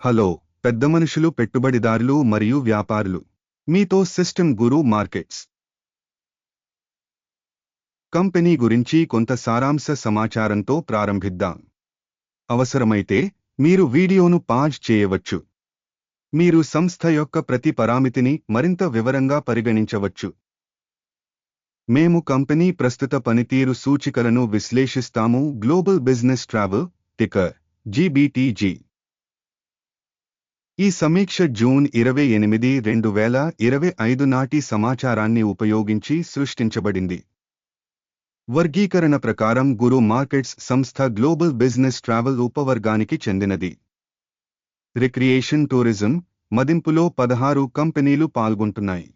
Hello పెద్ద మనుషులు, పెట్టుబడిదారులు మరియు వ్యాపారులు. మీతో సిస్టమ్ గురు మార్కెట్స్ కంపెనీ గురించి కొంత సారాంశ సమాచారంతో ప్రారంభిద్దాం. అవసరమైతే మీరు వీడియోను పాజ్ చేయవచ్చు. మీరు సంస్థ యొక్క ప్రతి పరామితిని మరింత వివరంగా పరిగణించవచ్చు. మేము కంపెనీ ప్రస్తుత పనితీరు సూచికలను విశ్లేషిస్తాము. Global business travel ticker GBTG. ఈ సమీక్ష జూన్ 28, 2025 నాటి సమాచారాన్ని ఉపయోగించి సృష్టించబడింది. వర్గీకరణ ప్రకారం గురు మార్కెట్స్ సంస్థ గ్లోబల్ బిజినెస్ ట్రావెల్ ఉపవర్గానికి చెందినది. రిక్రియేషన్ టూరిజం మదింపులో 16 కంపెనీలు పాల్గొంటున్నాయి.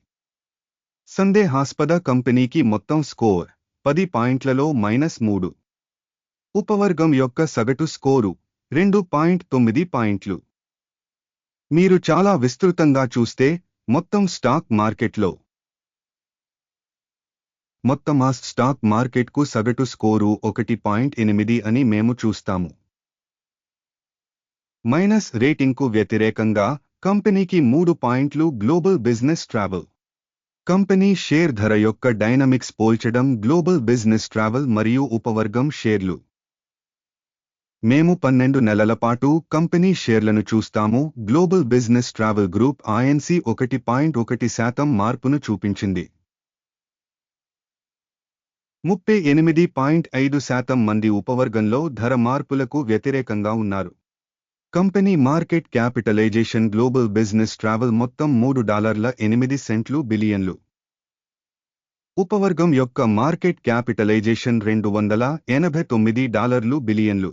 సందేహాస్పద కంపెనీకి మొత్తం స్కోర్ 10 పాయింట్లలో -3. ఉపవర్గం యొక్క సగటు స్కోరు 2.9 పాయింట్లు. మీరు చాలా విస్తృతంగా చూస్తే మొత్తం స్టాక్ మార్కెట్లో మొత్తం స్టాక్ మార్కెట్కు సగటు స్కోరు 1.8 అని మేము చూస్తాము. మైనస్ రేటింగ్కు వ్యతిరేకంగా కంపెనీకి 3 పాయింట్లు. Global business travel company share ధర యొక్క డైనమిక్స్ పోల్చడం. గ్లోబల్ బిజినెస్ ట్రావెల్ మరియు ఉపవర్గం షేర్లు. మేము 12 నెలల పాటు కంపెనీ షేర్లను చూస్తాము. Global business travel group INC 1.1% మార్పును చూపించింది. 38.5% మంది ఉపవర్గంలో ధర మార్పులకు వ్యతిరేకంగా ఉన్నారు. Company market capitalization global business travel మొత్తం $3.8 బిలియన్లు. ఉపవర్గం యొక్క మార్కెట్ క్యాపిటలైజేషన్ $289 బిలియన్లు.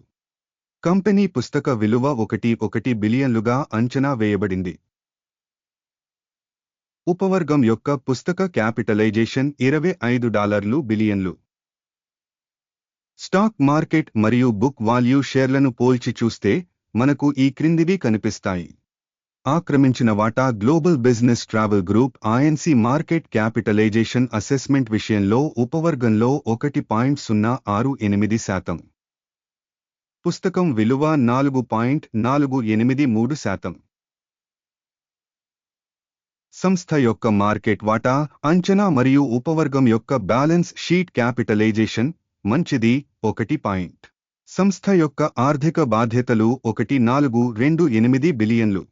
కంపెనీ పుస్తక విలువ 1.1 బిలియన్లుగా అంచనా వేయబడింది. ఉపవర్గం యొక్క పుస్తక క్యాపిటలైజేషన్ $25 బిలియన్లు. స్టాక్ మార్కెట్ మరియు బుక్ వాల్యూ షేర్లను పోల్చి చూస్తే మనకు ఈ క్రిందివి కనిపిస్తాయి. ఆక్రమించిన వాటా global business travel group INC market capitalization assessment విషయంలో ఉపవర్గంలో 1.068%. పుస్తకం విలువ 4.483%. సంస్థ యొక్క మార్కెట్ వాటా అంచనా మరియు ఉపవర్గం యొక్క బ్యాలెన్స్ షీట్ క్యాపిటలైజేషన్ మంచిది 1. సంస్థ యొక్క ఆర్థిక బాధ్యతలు 1.428 బిలియన్లు.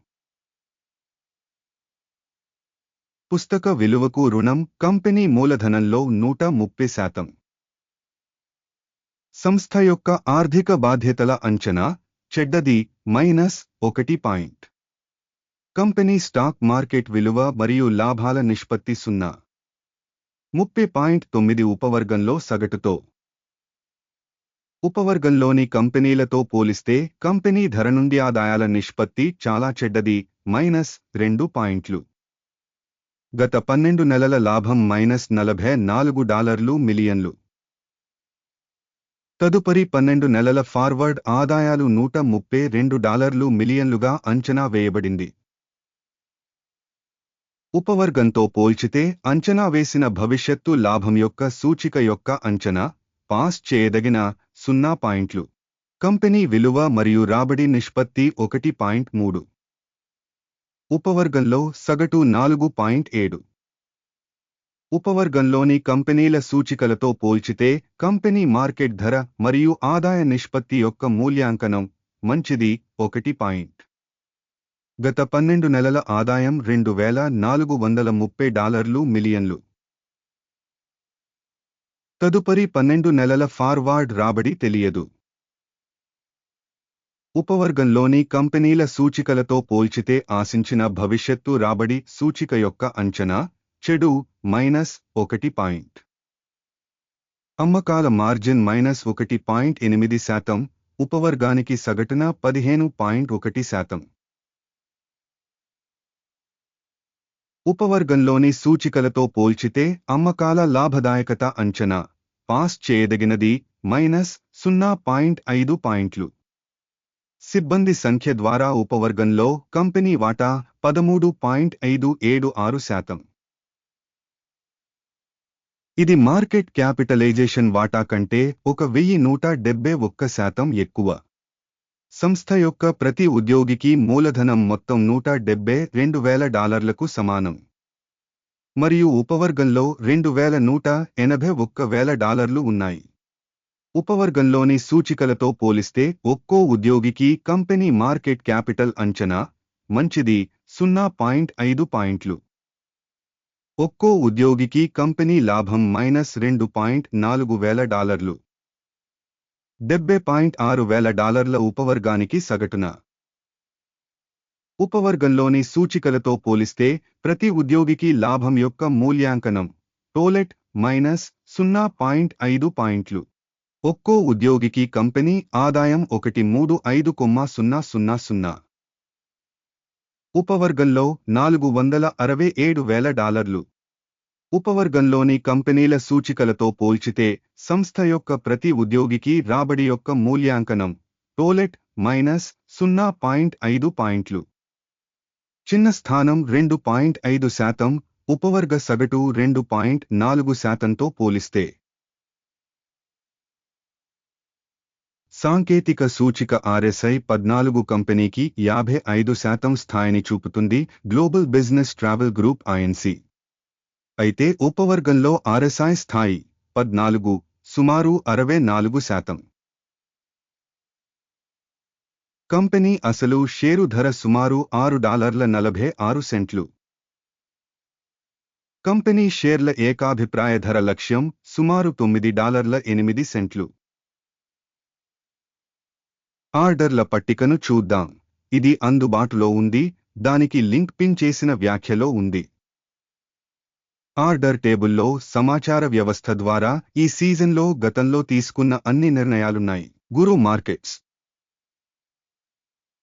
పుస్తక విలువకు రుణం కంపెనీ మూలధనంలో 130%. సంస్థ యొక్క ఆర్థిక బాధ్యతల అంచనా చెడ్డది -1. కంపెనీ స్టాక్ మార్కెట్ విలువ మరియు లాభాల నిష్పత్తి 0.30.9 ఉపవర్గంలో సగటుతో. ఉపవర్గంలోని కంపెనీలతో పోలిస్తే కంపెనీ ధర నుండి ఆదాయాల నిష్పత్తి చాలా చెడ్డది -2 పాయింట్లు. గత 12 నెలల లాభం $44 మిలియన్లు. తదుపరి 12 నెలల ఫార్వర్డ్ ఆదాయాలు $132 మిలియన్లుగా అంచనా వేయబడింది. ఉపవర్గంతో పోల్చితే అంచనా వేసిన భవిష్యత్తు లాభం యొక్క సూచిక యొక్క అంచనా పాస్ చేయదగిన 0 పాయింట్లు. కంపెనీ విలువ మరియు రాబడి నిష్పత్తి 1.3. ఉపవర్గంలో సగటు 4.7. ఉపవర్గంలోని కంపెనీల సూచికలతో పోల్చితే కంపెనీ మార్కెట్ ధర మరియు ఆదాయ నిష్పత్తి యొక్క మూల్యాంకనం మంచిది 1. గత 12 నెలల ఆదాయం $2,430 మిలియన్లు. తదుపరి 12 నెలల ఫార్వార్డ్ రాబడి తెలియదు. ఉపవర్గంలోని కంపెనీల సూచికలతో పోల్చితే ఆశించిన భవిష్యత్తు రాబడి సూచిక యొక్క అంచనా చెడు -1. అమ్మకాల మార్జిన్ -1.8%. ఉపవర్గానికి సగటున 15.1%. ఉపవర్గంలోని సూచికలతో పోల్చితే అమ్మకాల లాభదాయకత అంచనా పాస్ చేయదగినది -0.5 పాయింట్లు. సిబ్బంది సంఖ్య ద్వారా ఉపవర్గంలో కంపెనీ వాటా 13.576%. ఇది మార్కెట్ క్యాపిటలైజేషన్ వాటా కంటే 1,171% ఎక్కువ. సంస్థ యొక్క ప్రతి ఉద్యోగికి మూలధనం మొత్తం $172,000కు సమానం మరియు ఉపవర్గంలో $2,181,000 ఉన్నాయి. ఉపవర్గంలోని సూచికలతో పోలిస్తే ఒక్కో ఉద్యోగికి కంపెనీ మార్కెట్ క్యాపిటల్ అంచనా మంచిది 0.5 పాయింట్లు. ఒక్కో ఉద్యోగికి కంపెనీ లాభం -$2.4,000 $70.6,000 ఉపవర్గానికి సగటున. ఉపవర్గంలోని సూచికలతో పోలిస్తే ప్రతి ఉద్యోగికి లాభం యొక్క మూల్యాంకనం టోలెట్ -0.5 పాయింట్లు. ఒక్కో ఉద్యోగికి కంపెనీ ఆదాయం 135,000. ఉపవర్గంలో $467,000. ఉపవర్గంలోని కంపెనీల సూచికలతో పోల్చితే సంస్థ యొక్క ప్రతి ఉద్యోగికి రాబడి యొక్క మూల్యాంకనం టోలెట్ -0.5 పాయింట్లు. చిన్న స్థానం 2.5%, ఉపవర్గ సగటు 2.4%తో పోలిస్తే. సాంకేతిక సూచిక RSI 14 కంపెనీకి 55% స్థాయిని చూపుతుంది, global business travel group INC. అయితే ఉపవర్గంలో RSI స్థాయి 14 సుమారు 64%. కంపెనీ అసలు షేరు ధర సుమారు $6.46. కంపెనీ షేర్ల ఏకాభిప్రాయ ధర లక్ష్యం సుమారు $9.08. ఆర్డర్ల పట్టికను చూద్దాం. ఇది అందుబాటులో ఉంది, దానికి లింక్ పిన్ చేసిన వ్యాఖ్యలో ఉంది. ఆర్డర్ టేబుల్లో సమాచార వ్యవస్థ ద్వారా ఈ సీజన్లో గతంలో తీసుకున్న అన్ని నిర్ణయాలున్నాయి. గురు మార్కెట్స్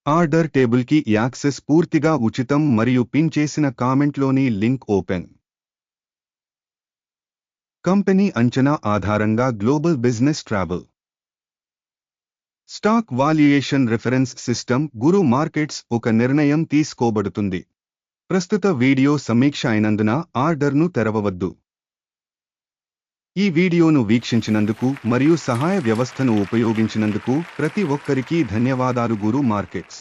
ఆర్డర్ టేబుల్కి యాక్సెస్ పూర్తిగా ఉచితం మరియు పిన్ చేసిన కామెంట్లోని లింక్ ఓపెన్. కంపెనీ అంచనా ఆధారంగా global business travel stock valuation reference system గురు మార్కెట్స్ ఒక నిర్ణయం తీసుకోబడుతుంది. ప్రస్తుత వీడియో సమీక్ష అయినందున ఆర్డర్ను తెరవవద్దు. ఈ వీడియోను వీక్షించినందుకు మరియు సహాయ వ్యవస్థను ఉపయోగించినందుకు ప్రతి ఒక్కరికీ ధన్యవాదాలు. గురు మార్కెట్స్.